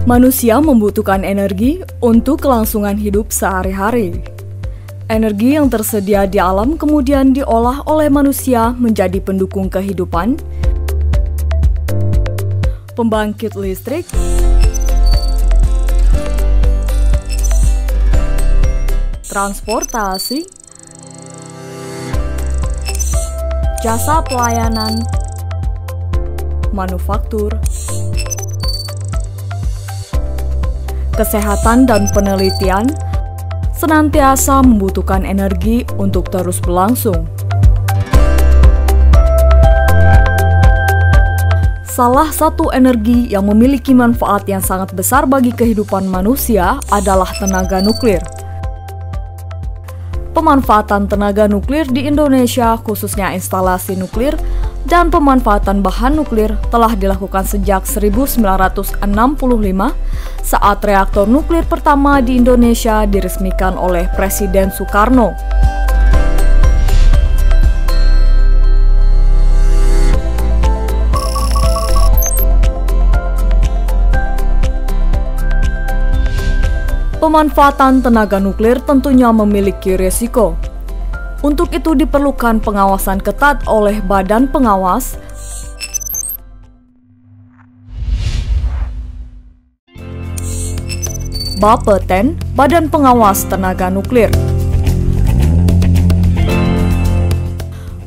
Manusia membutuhkan energi untuk kelangsungan hidup sehari-hari. Energi yang tersedia di alam kemudian diolah oleh manusia menjadi pendukung kehidupan, pembangkit listrik, transportasi, jasa pelayanan, manufaktur, kesehatan dan penelitian senantiasa membutuhkan energi untuk terus berlangsung. Salah satu energi yang memiliki manfaat yang sangat besar bagi kehidupan manusia adalah tenaga nuklir. Pemanfaatan tenaga nuklir di Indonesia, khususnya instalasi nuklir, dan pemanfaatan bahan nuklir telah dilakukan sejak 1965 saat reaktor nuklir pertama di Indonesia diresmikan oleh Presiden Soekarno. Pemanfaatan tenaga nuklir tentunya memiliki risiko. Untuk itu diperlukan pengawasan ketat oleh Badan Pengawas, Bapeten, Badan Pengawas Tenaga Nuklir.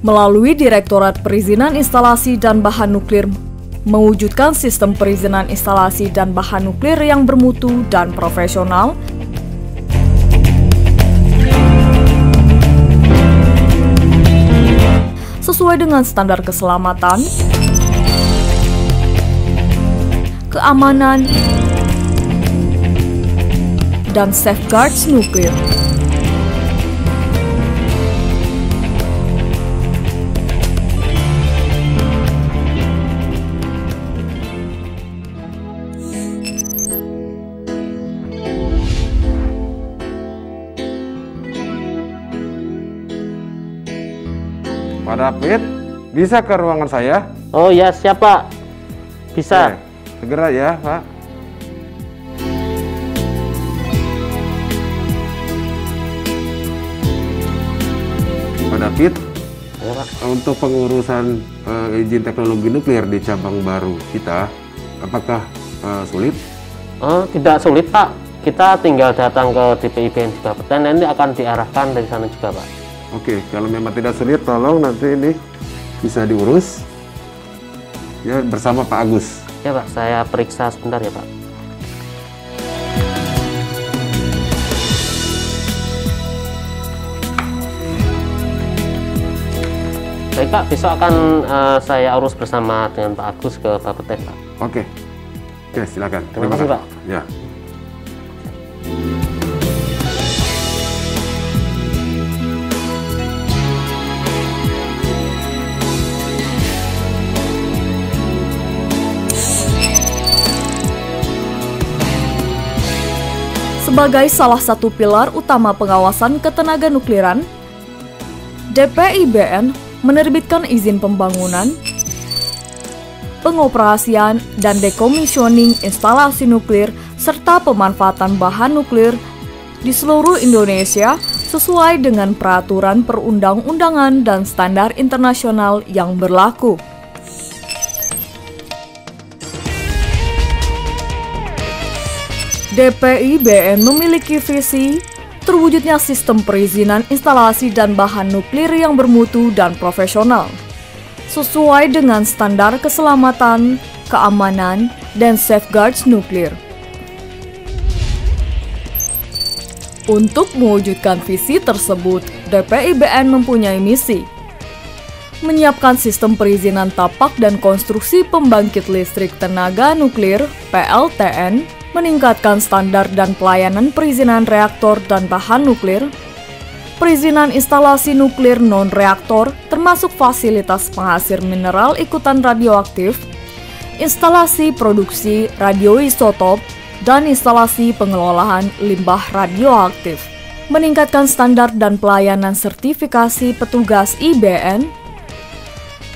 Melalui Direktorat Perizinan Instalasi dan Bahan Nuklir, mewujudkan sistem perizinan instalasi dan bahan nuklir yang bermutu dan profesional, sesuai dengan standar keselamatan, keamanan, dan safeguards nuklir. Pak David, bisa ke ruangan saya? Oh ya, siap Pak. Bisa. Oke, segera ya Pak. Pak David, Ya, Pak. untuk pengurusan izin teknologi nuklir di cabang baru kita, apakah sulit? Oh, tidak sulit Pak. Kita tinggal datang ke DPIBN di Bapeten, nanti akan diarahkan dari sana juga Pak. Oke, kalau memang tidak sulit, tolong nanti ini bisa diurus ya bersama Pak Agus. Ya Pak, saya periksa sebentar ya Pak. Baik Pak, besok akan saya urus bersama dengan Pak Agus ke Bapeten Pak. Oke, silakan. Terima kasih Pak. Ya. Sebagai salah satu pilar utama pengawasan ketenaga nukliran, DPIBN menerbitkan izin pembangunan, pengoperasian, dan dekomisioning instalasi nuklir serta pemanfaatan bahan nuklir di seluruh Indonesia sesuai dengan peraturan perundang-undangan dan standar internasional yang berlaku. DPIBN memiliki visi terwujudnya sistem perizinan instalasi dan bahan nuklir yang bermutu dan profesional, sesuai dengan standar keselamatan, keamanan, dan safeguards nuklir. Untuk mewujudkan visi tersebut, DPIBN mempunyai misi menyiapkan sistem perizinan tapak dan konstruksi pembangkit listrik tenaga nuklir (PLTN), meningkatkan standar dan pelayanan perizinan reaktor dan bahan nuklir, perizinan instalasi nuklir non-reaktor termasuk fasilitas penghasil mineral ikutan radioaktif, instalasi produksi radioisotop, dan instalasi pengelolaan limbah radioaktif, meningkatkan standar dan pelayanan sertifikasi petugas IBN,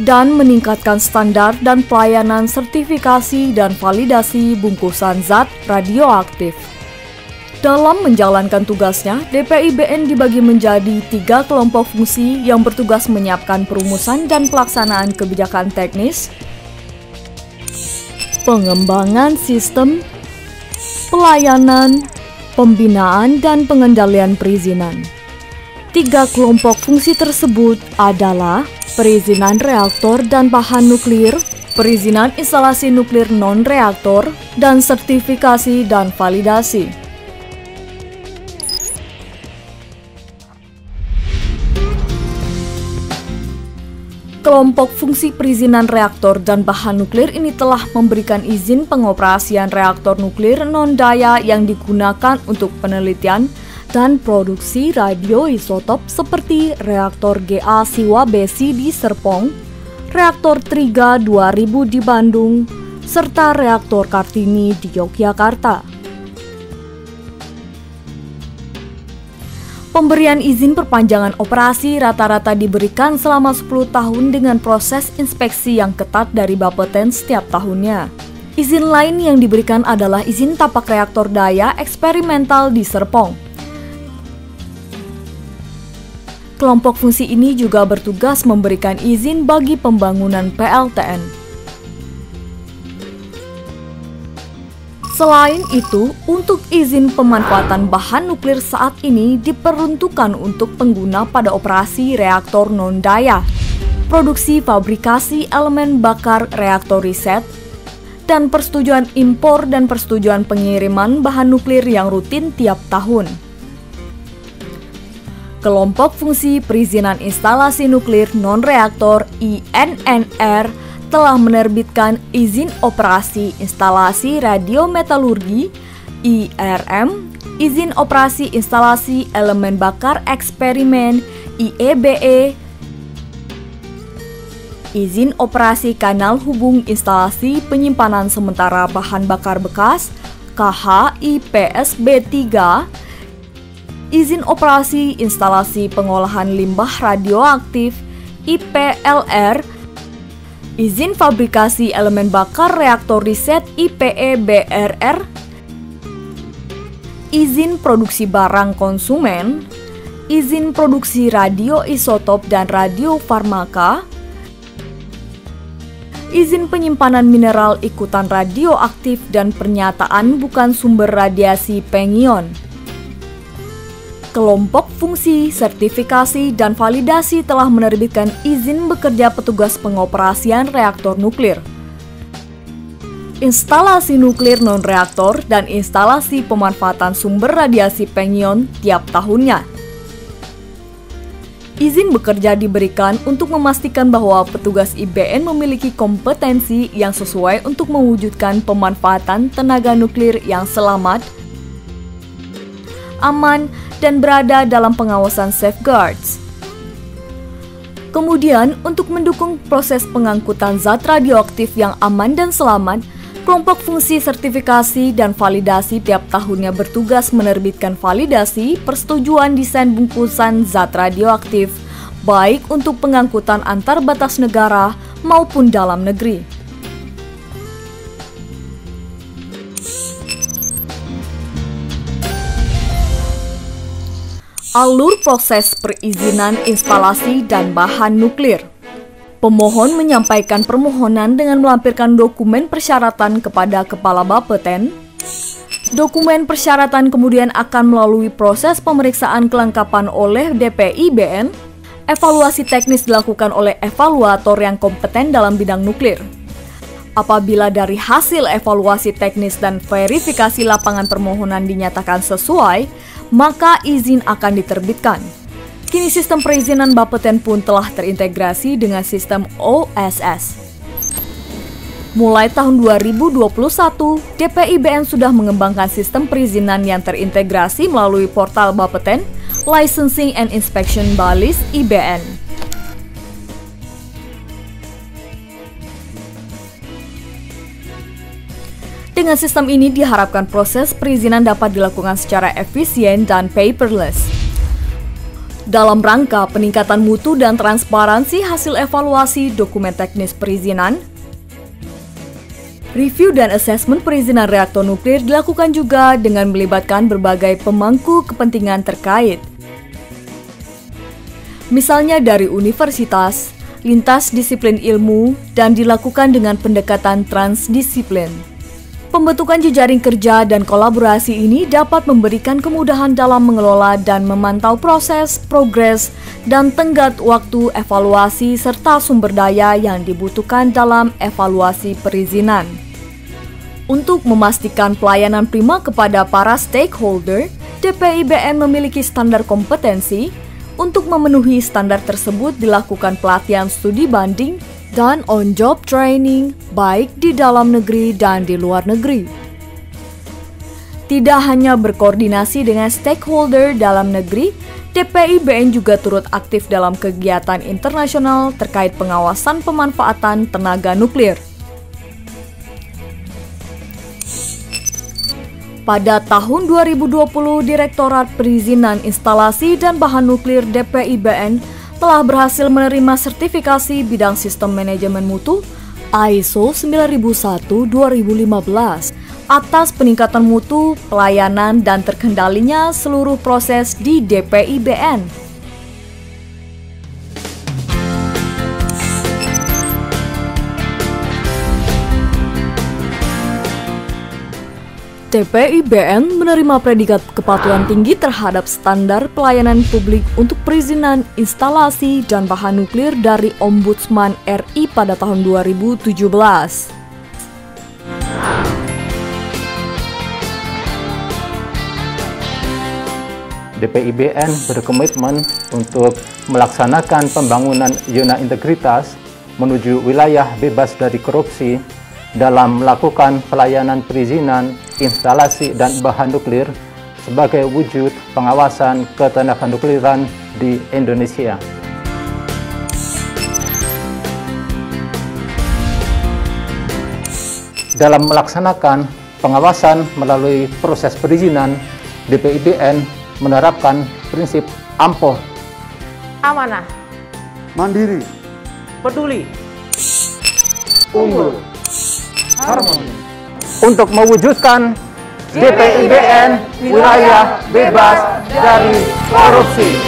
dan meningkatkan standar dan pelayanan sertifikasi dan validasi bungkusan zat radioaktif. Dalam menjalankan tugasnya, DPIBN dibagi menjadi 3 kelompok fungsi yang bertugas menyiapkan perumusan dan pelaksanaan kebijakan teknis, pengembangan sistem, pelayanan, pembinaan, dan pengendalian perizinan. 3 kelompok fungsi tersebut adalah perizinan reaktor dan bahan nuklir, perizinan instalasi nuklir non-reaktor, dan sertifikasi dan validasi. Kelompok fungsi perizinan reaktor dan bahan nuklir ini telah memberikan izin pengoperasian reaktor nuklir non-daya yang digunakan untuk penelitian dan produksi radioisotop seperti reaktor GA Siwa Besi di Serpong, reaktor Triga 2000 di Bandung, serta reaktor Kartini di Yogyakarta. Pemberian izin perpanjangan operasi rata-rata diberikan selama 10 tahun dengan proses inspeksi yang ketat dari Bapeten setiap tahunnya. Izin lain yang diberikan adalah izin tapak reaktor daya eksperimental di Serpong. Kelompok fungsi ini juga bertugas memberikan izin bagi pembangunan PLTN. Selain itu, untuk izin pemanfaatan bahan nuklir saat ini diperuntukkan untuk pengguna pada operasi reaktor non-daya, produksi fabrikasi elemen bakar reaktor riset, dan persetujuan impor dan persetujuan pengiriman bahan nuklir yang rutin tiap tahun. Kelompok fungsi perizinan instalasi nuklir non-reaktor INNR telah menerbitkan izin operasi instalasi radiometalurgi IRM, izin operasi instalasi elemen bakar eksperimen IEBE, izin operasi kanal hubung instalasi penyimpanan sementara bahan bakar bekas KHIPSB 3, izin operasi instalasi pengolahan limbah radioaktif IPLR, izin fabrikasi elemen bakar reaktor riset IPE-BRR, izin produksi barang konsumen, izin produksi radioisotop dan radiofarmaka, izin penyimpanan mineral ikutan radioaktif dan pernyataan bukan sumber radiasi pengion. Kelompok fungsi, sertifikasi, dan validasi telah menerbitkan izin bekerja petugas pengoperasian reaktor nuklir, instalasi nuklir non-reaktor, dan instalasi pemanfaatan sumber radiasi pengion tiap tahunnya. Izin bekerja diberikan untuk memastikan bahwa petugas IBN memiliki kompetensi yang sesuai untuk mewujudkan pemanfaatan tenaga nuklir yang selamat, aman, dan berada dalam pengawasan safeguards. Kemudian, untuk mendukung proses pengangkutan zat radioaktif yang aman dan selamat, kelompok fungsi sertifikasi dan validasi tiap tahunnya bertugas menerbitkan validasi persetujuan desain bungkusan zat radioaktif, baik untuk pengangkutan antar batas negara maupun dalam negeri. Alur proses perizinan instalasi dan bahan nuklir. Pemohon menyampaikan permohonan dengan melampirkan dokumen persyaratan kepada Kepala Bapeten. Dokumen persyaratan kemudian akan melalui proses pemeriksaan kelengkapan oleh DPIBN. Evaluasi teknis dilakukan oleh evaluator yang kompeten dalam bidang nuklir. Apabila dari hasil evaluasi teknis dan verifikasi lapangan permohonan dinyatakan sesuai, maka izin akan diterbitkan. Kini sistem perizinan Bapeten pun telah terintegrasi dengan sistem OSS. Mulai tahun 2021, DPIBN sudah mengembangkan sistem perizinan yang terintegrasi melalui portal Bapeten, Licensing and Inspection Balis IBN. Dengan sistem ini diharapkan proses perizinan dapat dilakukan secara efisien dan paperless. Dalam rangka peningkatan mutu dan transparansi hasil evaluasi dokumen teknis perizinan, review dan asesmen perizinan reaktor nuklir dilakukan juga dengan melibatkan berbagai pemangku kepentingan terkait. Misalnya dari universitas, lintas disiplin ilmu, dan dilakukan dengan pendekatan transdisiplin. Pembentukan jejaring kerja dan kolaborasi ini dapat memberikan kemudahan dalam mengelola dan memantau proses, progres, dan tenggat waktu evaluasi serta sumber daya yang dibutuhkan dalam evaluasi perizinan. Untuk memastikan pelayanan prima kepada para stakeholder, DPIBN memiliki standar kompetensi. Untuk memenuhi standar tersebut dilakukan pelatihan studi banding dan on-job training baik di dalam negeri dan di luar negeri. Tidak hanya berkoordinasi dengan stakeholder dalam negeri, DPIBN juga turut aktif dalam kegiatan internasional terkait pengawasan pemanfaatan tenaga nuklir. Pada tahun 2020, Direktorat Perizinan Instalasi dan Bahan Nuklir DPIBN telah berhasil menerima sertifikasi bidang sistem manajemen mutu ISO 9001-2015 atas peningkatan mutu, pelayanan, dan terkendalinya seluruh proses di DPIBN. DPIBN menerima predikat kepatuhan tinggi terhadap standar pelayanan publik untuk perizinan instalasi dan bahan nuklir dari Ombudsman RI pada tahun 2017. DPIBN berkomitmen untuk melaksanakan pembangunan zona integritas menuju wilayah bebas dari korupsi dalam melakukan pelayanan perizinan, instalasi, dan bahan nuklir sebagai wujud pengawasan ketenagaknukliran di Indonesia. Dalam melaksanakan pengawasan melalui proses perizinan, DPIBN menerapkan prinsip ampuh, amanah, Mandiri, peduli, unggul, harmoni untuk mewujudkan DPIBN wilayah bebas dari korupsi.